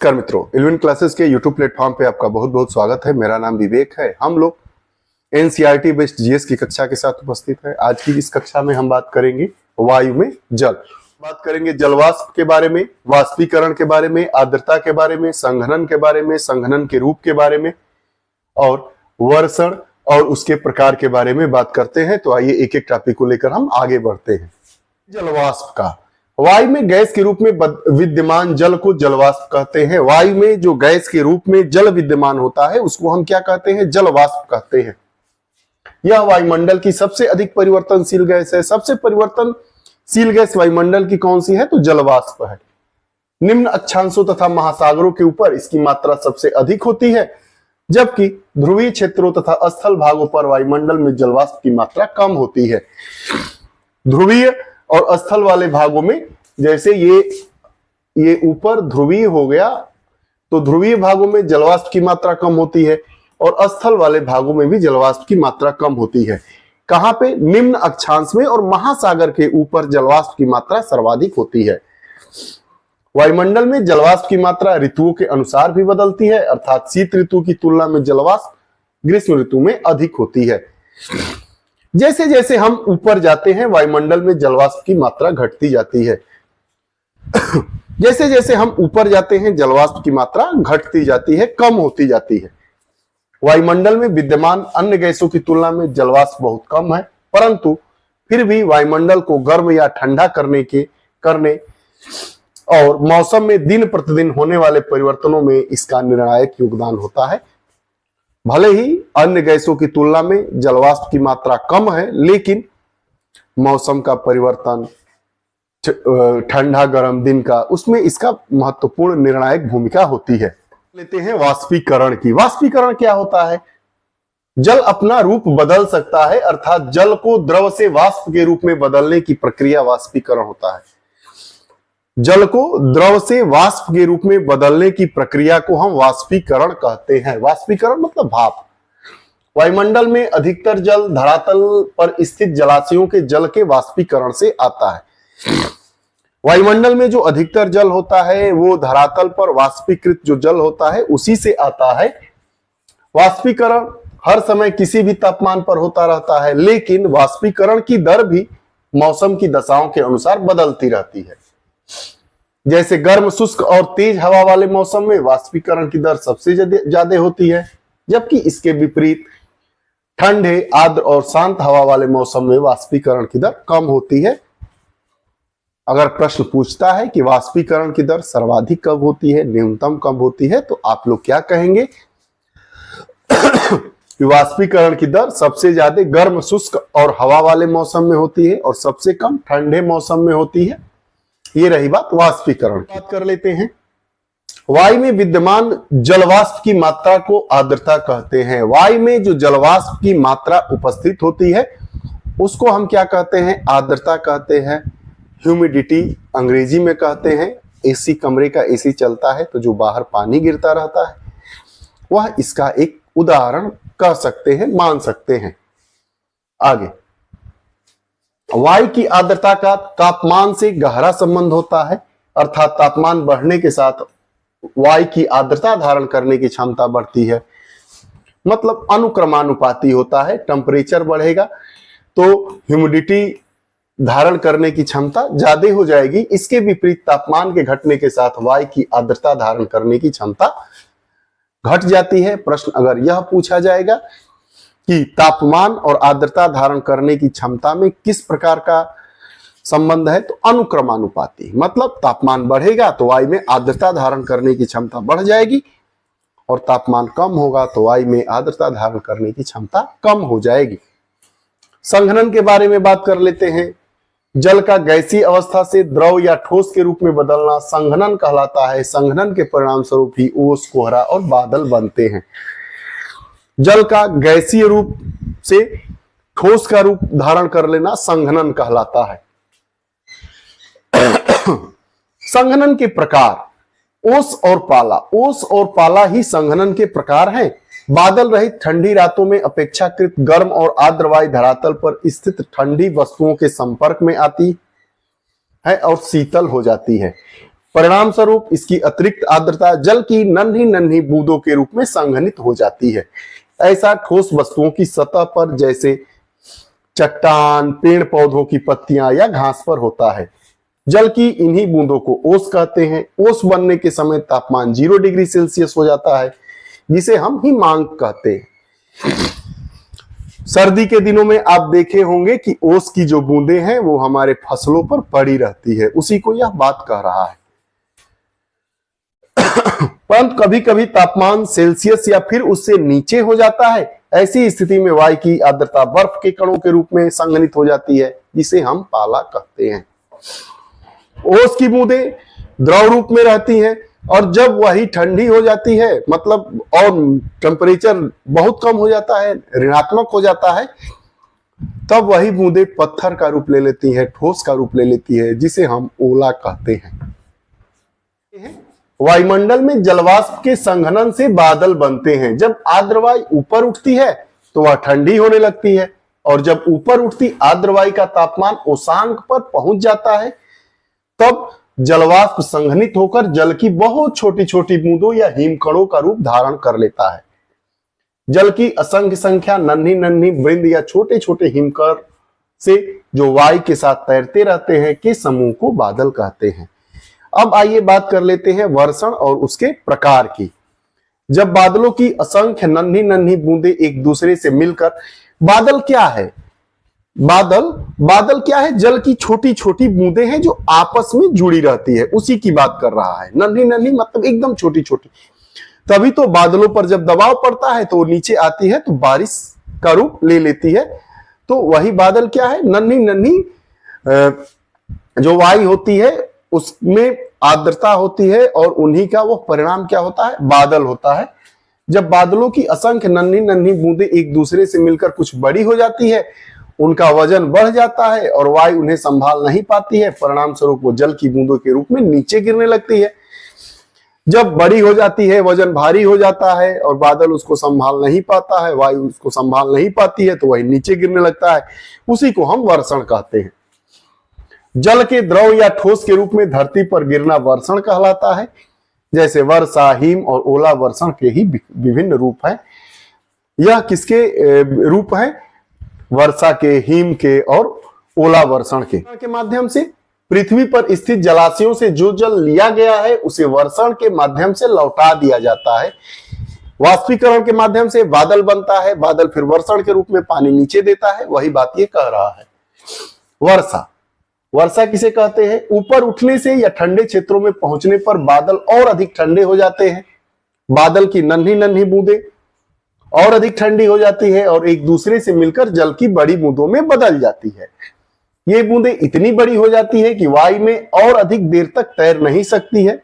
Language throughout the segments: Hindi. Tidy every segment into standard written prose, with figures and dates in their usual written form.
नमस्कार मित्रों, इलेवन क्लासेस के यूट्यूब प्लेटफॉर्म पे आपका बहुत बहुत स्वागत है। मेरा नाम विवेक है। हम लोग एनसीईआरटी बेस्ड जीएस की कक्षा के साथ उपस्थित है। आज की इस कक्षा में हम बात करेंगे वायु में जल, बात करेंगे जलवाष्प के बारे में, वाष्पीकरण के बारे में, आर्द्रता के बारे में, संघनन के बारे में, संघनन के रूप के बारे में और वर्षण और उसके प्रकार के बारे में बात करते हैं। तो आइए एक एक टॉपिक को लेकर हम आगे बढ़ते हैं। जलवाष्प का, वायु में गैस के रूप में विद्यमान जल को जलवाष्प कहते हैं। वायु में जो गैस के रूप में जल विद्यमान होता है उसको हम क्या कहते हैं? जलवाष्प कहते हैं। यह वायुमंडल की सबसे अधिक परिवर्तनशील गैस है। सबसे परिवर्तनशील गैस वायुमंडल की कौन सी है? तो जलवाष्प है। निम्न अक्षांशों तथा महासागरों के ऊपर इसकी मात्रा सबसे अधिक होती है, जबकि ध्रुवीय क्षेत्रों तथा स्थल भागों पर वायुमंडल में जलवाष्प की मात्रा कम होती है। ध्रुवीय और स्थल वाले भागों में, जैसे ये ऊपर ध्रुवीय हो गया तो ध्रुवीय भागों में जलवाष्प की मात्रा कम होती है और स्थल वाले भागों में भी जलवाष्प की मात्रा कम होती है। कहां पे? निम्न अक्षांश में और महासागर के ऊपर जलवाष्प की मात्रा सर्वाधिक होती है। वायुमंडल में जलवाष्प की मात्रा ऋतुओं के अनुसार भी बदलती है, अर्थात शीत ऋतु की तुलना में जलवाष्प ग्रीष्म ऋतु में अधिक होती है। जैसे जैसे हम ऊपर जाते हैं वायुमंडल में जलवाष्प की मात्रा घटती जाती है। जैसे जैसे हम ऊपर जाते हैं जलवाष्प की मात्रा घटती जाती है, कम होती जाती है। वायुमंडल में विद्यमान अन्य गैसों की तुलना में जलवाष्प बहुत कम है, परंतु फिर भी वायुमंडल को गर्म या ठंडा करने और मौसम में दिन प्रतिदिन होने वाले परिवर्तनों में इसका निर्णायक योगदान होता है। भले ही अन्य गैसों की तुलना में जलवाष्प की मात्रा कम है, लेकिन मौसम का परिवर्तन, ठंडा गर्म दिन का, उसमें इसका महत्वपूर्ण निर्णायक भूमिका होती है। लेते हैं वाष्पीकरण की। वाष्पीकरण क्या होता है? जल अपना रूप बदल सकता है, अर्थात जल को द्रव से वाष्प के रूप में बदलने की प्रक्रिया वाष्पीकरण होता है। जल को द्रव से वाष्प के रूप में बदलने की प्रक्रिया को हम वाष्पीकरण कहते हैं। वाष्पीकरण मतलब भाप। वायुमंडल में अधिकतर जल धरातल पर स्थित जलाशयों के जल के वाष्पीकरण से आता है। वायुमंडल में जो अधिकतर जल होता है वो धरातल पर वाष्पीकृत जो जल होता है उसी से आता है। वाष्पीकरण हर समय किसी भी तापमान पर होता रहता है, लेकिन वाष्पीकरण की दर भी मौसम की दशाओं के अनुसार बदलती रहती है। जैसे गर्म, शुष्क और तेज हवा वाले मौसम में वाष्पीकरण की दर सबसे ज्यादा होती है, जबकि इसके विपरीत ठंडे, आर्द्र और शांत हवा वाले मौसम में वाष्पीकरण की दर कम होती है। अगर प्रश्न पूछता है कि वाष्पीकरण की दर सर्वाधिक कब होती है, न्यूनतम कब होती है, तो आप लोग क्या कहेंगे? वाष्पीकरण की दर सबसे ज्यादा गर्म, शुष्क और हवा वाले मौसम में होती है और सबसे कम ठंडे मौसम में होती है। ये रही बात वाष्पीकरण की। बात कर लेते हैं। वायु में विद्यमान जलवाष्प की मात्रा को आर्द्रता कहते हैं। वायु में जो जलवाष्प की मात्रा उपस्थित होती है उसको हम क्या कहते हैं? आर्द्रता कहते हैं। ह्यूमिडिटी अंग्रेजी में कहते हैं। एसी, कमरे का एसी चलता है तो जो बाहर पानी गिरता रहता है वह इसका एक उदाहरण कह सकते हैं, मान सकते हैं। आगे, वायु की आर्द्रता का तापमान से गहरा संबंध होता है, अर्थात तापमान बढ़ने के साथ वायु की आर्द्रता धारण करने की क्षमता बढ़ती है, मतलब अनुक्रमानुपाती होता है। टेम्परेचर बढ़ेगा तो ह्यूमिडिटी धारण करने की क्षमता ज्यादा हो जाएगी। इसके विपरीत तापमान के घटने के साथ वायु की आर्द्रता धारण करने की क्षमता घट जाती है। प्रश्न अगर यह पूछा जाएगा कि तापमान और आर्द्रता धारण करने की क्षमता में किस प्रकार का संबंध है, तो अनुक्रमानुपाती, मतलब तापमान बढ़ेगा तो वायु में आर्द्रता धारण करने की क्षमता बढ़ जाएगी और तापमान कम होगा तो वायु में आर्द्रता धारण करने की क्षमता कम हो जाएगी। संघनन के बारे में बात कर लेते हैं। जल का गैसीय अवस्था से द्रव या ठोस के रूप में बदलना संघनन कहलाता है। संघनन के परिणाम स्वरूप ही ओस, कोहरा और बादल बनते हैं। जल का गैसीय रूप से ठोस का रूप धारण कर लेना संघनन कहलाता है। संघनन के प्रकार, ओस और पाला। ओस और पाला ही संघनन के प्रकार हैं। बादल रहित ठंडी रातों में अपेक्षाकृत गर्म और आर्द्र वायु धरातल पर स्थित ठंडी वस्तुओं के संपर्क में आती है और शीतल हो जाती है। परिणाम स्वरूप इसकी अतिरिक्त आर्द्रता जल की नन्ही नन्ही बूंदों के रूप में संघनित हो जाती है। ऐसा ठोस वस्तुओं की सतह पर जैसे चट्टान, पेड़ पौधों की पत्तियां या घास पर होता है। जल की इन्हीं बूंदों को ओस कहते हैं। ओस बनने के समय तापमान 0 डिग्री सेल्सियस हो जाता है, जिसे हम हिमांक कहते हैं। सर्दी के दिनों में आप देखे होंगे कि ओस की जो बूंदें हैं वो हमारे फसलों पर पड़ी रहती है, उसी को यह बात कह रहा है। परंतु कभी कभी तापमान सेल्सियस या फिर उससे नीचे हो जाता है। ऐसी स्थिति में वायु की आर्द्रता बर्फ के कणों के रूप में संघनित हो जाती है, जिसे हम पाला कहते हैं। ओस की बूंदें द्रव रूप में रहती हैं और जब वही ठंडी हो जाती है, मतलब और टेम्परेचर बहुत कम हो जाता है, ऋणात्मक हो जाता है, तब वही बूंदें पत्थर का रूप ले लेती है, ठोस का रूप ले लेती है, जिसे हम ओला कहते हैं। वायुमंडल में जलवाष्प के संघनन से बादल बनते हैं। जब आर्द्र वायु ऊपर उठती है तो वह ठंडी होने लगती है, और जब ऊपर उठती आर्द्र वायु का तापमान उषांक पर पहुंच जाता है, तब जलवाष्प संघनित होकर जल की बहुत छोटी छोटी बूंदों या हिमकणों का रूप धारण कर लेता है। जल की असंख्य संख्या नन्ही नन्ही वृंद या छोटे छोटे हिमकण से जो वायु के साथ तैरते रहते हैं के समूह को बादल कहते हैं। अब आइए बात कर लेते हैं वर्षण और उसके प्रकार की। जब बादलों की असंख्य नन्ही नन्ही बूंदें एक दूसरे से मिलकर, बादल क्या है? बादल क्या है? जल की छोटी छोटी बूंदें हैं जो आपस में जुड़ी रहती है, उसी की बात कर रहा है। नन्ही नन्ही मतलब एकदम छोटी छोटी। तभी तो बादलों पर जब दबाव पड़ता है तो वो नीचे आती है तो बारिश का रूप ले लेती है। तो वही बादल क्या है? नन्ही नन्ही जो वायु होती है उसमें आर्द्रता होती है, और उन्हीं का वो परिणाम क्या होता है? बादल होता है। जब बादलों की असंख्य नन्ही नन्ही बूंदें एक दूसरे से मिलकर कुछ बड़ी हो जाती है, उनका वजन बढ़ जाता है और वायु उन्हें संभाल नहीं पाती है। परिणाम स्वरूप वो जल की बूंदों के रूप में नीचे गिरने लगती है। जब बड़ी हो जाती है, वजन भारी हो जाता है और बादल उसको संभाल नहीं पाता है, वायु उसको संभाल नहीं पाती है, तो वही नीचे गिरने लगता है। उसी को हम वर्षण कहते हैं। जल के द्रव या ठोस के रूप में धरती पर गिरना वर्षण कहलाता है। जैसे वर्षा, हिम और ओला वर्षण के ही विभिन्न रूप हैं। यह किसके रूप हैं? वर्षा के, हिम के और ओला वर्षण के माध्यम से पृथ्वी पर स्थित जलाशयों से जो जल लिया गया है उसे वर्षण के माध्यम से लौटा दिया जाता है। वाष्पीकरण के माध्यम से बादल बनता है। बादल फिर वर्षण के रूप में पानी नीचे देता है। वही बात ये कह रहा है। वर्षा किसे कहते हैं? ऊपर उठने से या ठंडे क्षेत्रों में पहुंचने पर बादल और अधिक ठंडे हो जाते हैं। बादल की नन्ही नन्ही बूंदें और अधिक ठंडी हो जाती है और एक दूसरे से मिलकर जल की बड़ी बूंदों में बदल जाती है। ये बूंदें इतनी बड़ी हो जाती है कि वायु में और अधिक देर तक तैर नहीं सकती है।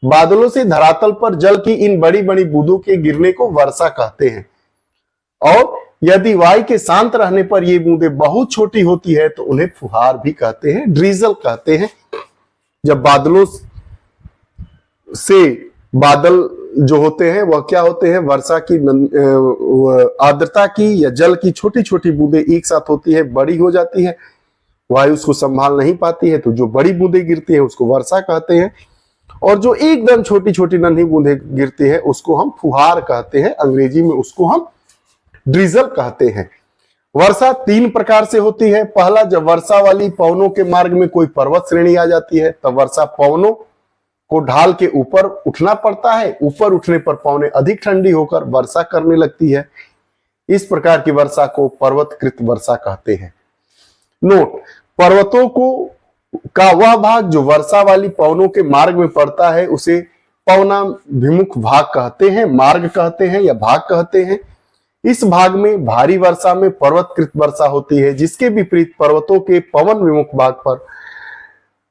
बादलों से धरातल पर जल की इन बड़ी बड़ी बूंदों के गिरने को वर्षा कहते हैं। और यदि वायु के शांत रहने पर ये बूंदें बहुत छोटी होती है तो उन्हें फुहार भी कहते हैं, ड्रीजल कहते हैं। जब बादलों से बादल जो होते हैं वह क्या होते हैं? वर्षा की आर्द्रता की या जल की छोटी छोटी बूंदें एक साथ होती है, बड़ी हो जाती है, वायु उसको संभाल नहीं पाती है, तो जो बड़ी बूंदें गिरती हैं उसको वर्षा कहते हैं। और जो एकदम छोटी छोटी नन्ही बूंदें गिरती है उसको हम फुहार कहते हैं। अंग्रेजी में उसको हम ड्रिजल कहते हैं। वर्षा 3 प्रकार से होती है। पहला, जब वर्षा वाली पवनों के मार्ग में कोई पर्वत श्रेणी आ जाती है तब वर्षा पवनों को ढाल के ऊपर उठना पड़ता है। ऊपर उठने पर पवनें अधिक ठंडी होकर वर्षा करने लगती है। इस प्रकार की वर्षा को पर्वतकृत वर्षा कहते हैं। नोट: पर्वतों का वह भाग जो वर्षा वाली पवनों के मार्ग में पड़ता है उसे पवनाभिमुख भाग कहते हैं, मार्ग कहते हैं या भाग कहते हैं। इस भाग में भारी वर्षा में पर्वतकृत वर्षा होती है, जिसके विपरीत पर्वतों के पवन विमुख भाग पर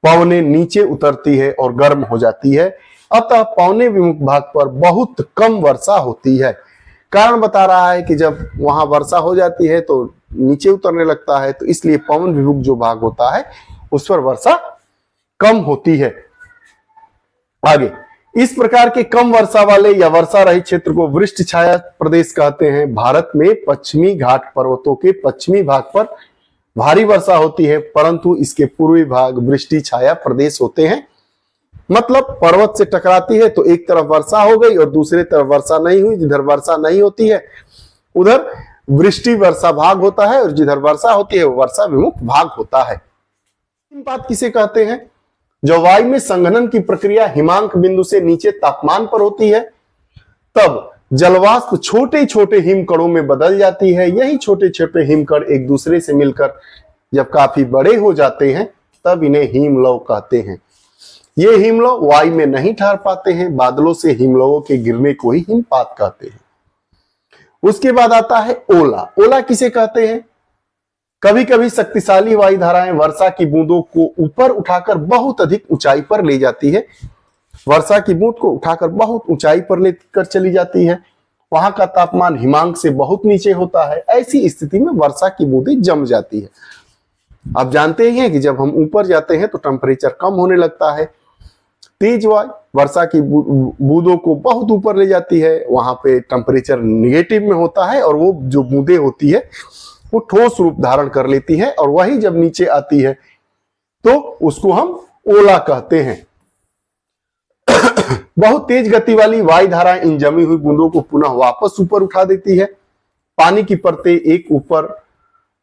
पवनें नीचे उतरती है और गर्म हो जाती है। अतः पवने विमुख भाग पर बहुत कम वर्षा होती है। कारण बता रहा है कि जब वहां वर्षा हो जाती है तो नीचे उतरने लगता है, तो इसलिए पवन विमुख जो भाग होता है उस पर वर्षा कम होती है। आगे, इस प्रकार के कम वर्षा वाले या वर्षा रहित क्षेत्र को वृष्टि छाया प्रदेश कहते हैं। भारत में पश्चिमी घाट पर्वतों के पश्चिमी भाग पर भारी वर्षा होती है, परंतु इसके पूर्वी भाग वृष्टि छाया प्रदेश होते हैं। मतलब पर्वत से टकराती है तो एक तरफ वर्षा हो गई और दूसरी तरफ वर्षा नहीं हुई। जिधर वर्षा नहीं होती है उधर वृष्टि वर्षा भाग होता है और जिधर वर्षा होती है वो वर्षा विमुख भाग होता है। हिमपात किसे कहते हैं? जब वायु में संघनन की प्रक्रिया हिमांक बिंदु से नीचे तापमान पर होती है तब जलवाष्प छोटे छोटे हिमकणों में बदल जाती है। यही छोटे छोटे हिमकण एक दूसरे से मिलकर जब काफी बड़े हो जाते हैं तब इन्हें हिमलव कहते हैं। ये हिमलव वायु में नहीं ठहर पाते हैं, बादलों से हिमलवों के गिरने को ही हिमपात कहते हैं। उसके बाद आता है ओला। ओला किसे कहते हैं? कभी कभी शक्तिशाली वायु धाराएं वर्षा की बूंदों को ऊपर उठाकर बहुत अधिक ऊंचाई पर ले जाती है। वर्षा की बूंद को उठाकर बहुत ऊंचाई पर लेकर चली जाती है। वहां का तापमान हिमांक से बहुत नीचे होता है। ऐसी स्थिति में वर्षा की बूंदें जम जाती है। आप जानते ही हैं कि जब हम ऊपर जाते हैं तो टेम्परेचर कम होने लगता है। तेज वायु वर्षा की बूंदों को बहुत ऊपर ले जाती है। वहां पे टेम्परेचर निगेटिव में होता है और वो जो बूंदें होती है वो ठोस रूप धारण कर लेती है और वही जब नीचे आती है तो उसको हम ओला कहते हैं। बहुत तेज गति वाली वायु धाराएं इन जमी हुई बूंदों को पुनः वापस ऊपर उठा देती है। पानी की परतें एक ऊपर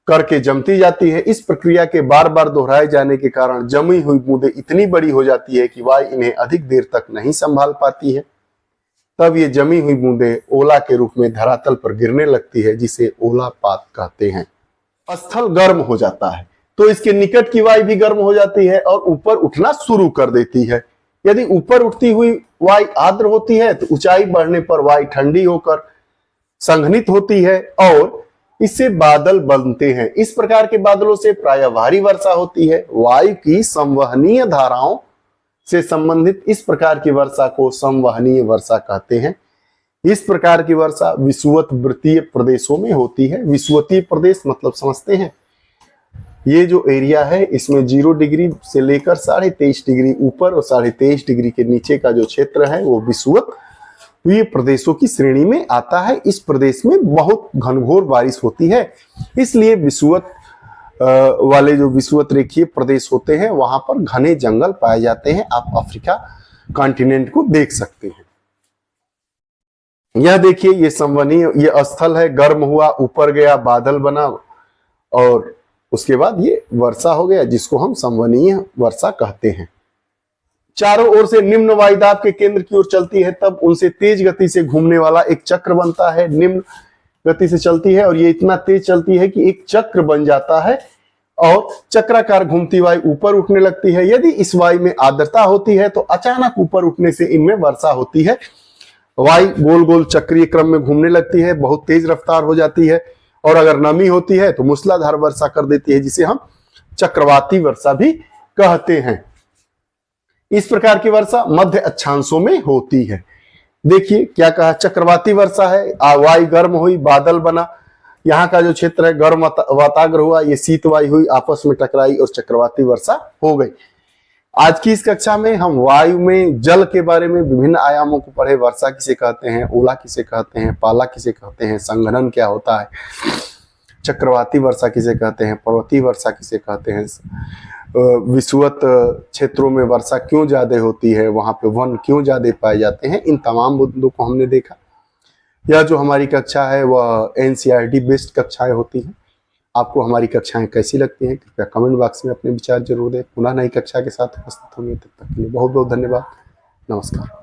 करके जमती जाती है। इस प्रक्रिया के बार बार दोहराए जाने के कारण जमी हुई बूंदें इतनी बड़ी हो जाती है कि वायु इन्हें अधिक देर तक नहीं संभाल पाती है। तब ये जमी हुई बूंदें ओला के रूप में धरातल पर गिरने लगती है, जिसे ओलापात कहते हैं। स्थल गर्म हो जाता है तो इसके निकट की वायु भी गर्म हो जाती है और ऊपर उठना शुरू कर देती है। यदि ऊपर उठती हुई वायु आर्द्र होती है तो ऊंचाई बढ़ने पर वायु ठंडी होकर संघनित होती है और इससे बादल बनते हैं। इस प्रकार के बादलों से प्रायः भारी वर्षा होती है। वायु की संवहनीय धाराओं से संबंधित इस प्रकार की वर्षा को संवहनीय वर्षा कहते हैं। इस प्रकार की वर्षा विषुवतीय प्रदेशों में होती है। विषुवतीय प्रदेश मतलब समझते हैं, ये जो एरिया है इसमें 0 डिग्री से लेकर 23.5 डिग्री ऊपर और 23.5 डिग्री के नीचे का जो क्षेत्र है वो विषुवतीय प्रदेशों की श्रेणी में आता है। इस प्रदेश में बहुत घनघोर बारिश होती है, इसलिए विषुवत वाले जो विषुवत रेखीय प्रदेश होते हैं वहां पर घने जंगल पाए जाते हैं। आप अफ्रीका कॉन्टिनेंट को देख सकते हैं। यह देखिए, ये संवहनीय ये स्थल है, गर्म हुआ, ऊपर गया, बादल बना और उसके बाद ये वर्षा हो गया, जिसको हम संवहनीय वर्षा कहते हैं। चारों ओर से निम्न वायुदाब के केंद्र की ओर चलती है, तब उनसे तेज गति से घूमने वाला एक चक्र बनता है। निम्न गति से चलती है और ये इतना तेज चलती है कि एक चक्र बन जाता है और चक्राकार घूमती वायु ऊपर उठने लगती है। यदि इस वायु में आर्द्रता होती है तो अचानक ऊपर उठने से इनमें वर्षा होती है। वायु गोल गोल चक्रीय क्रम में घूमने लगती है, बहुत तेज रफ्तार हो जाती है और अगर नमी होती है तो मूसलाधार वर्षा कर देती है, जिसे हम चक्रवाती वर्षा भी कहते हैं। इस प्रकार की वर्षा मध्य अक्षांशों में होती है। देखिए क्या कहा, चक्रवाती वर्षा है। वायु गर्म हुई, बादल बना, यहाँ का जो क्षेत्र है गर्म वाताग्र हुआ, ये शीत वायु हुई, आपस में टकराई और चक्रवाती वर्षा हो गई। आज की इस कक्षा में हम वायु में जल के बारे में विभिन्न आयामों को पढ़े। वर्षा किसे कहते हैं, ओला किसे कहते हैं, पाला किसे कहते हैं, संघनन क्या होता है, चक्रवाती वर्षा किसे कहते हैं, पर्वतीय वर्षा किसे कहते हैं, विषुवत क्षेत्रों में वर्षा क्यों ज्यादा होती है, वहां पे वन क्यों ज्यादा पाए जाते हैं, इन तमाम मुद्दों को हमने देखा। यह जो हमारी कक्षा है वह एनसीईआरटी बेस्ड कक्षाएं होती हैं। आपको हमारी कक्षाएं कैसी लगती हैं कृपया कमेंट बॉक्स में अपने विचार जरूर दें। पुनः नई कक्षा के साथ उपस्थित होंगे, तब तक के लिए बहुत बहुत धन्यवाद। नमस्कार।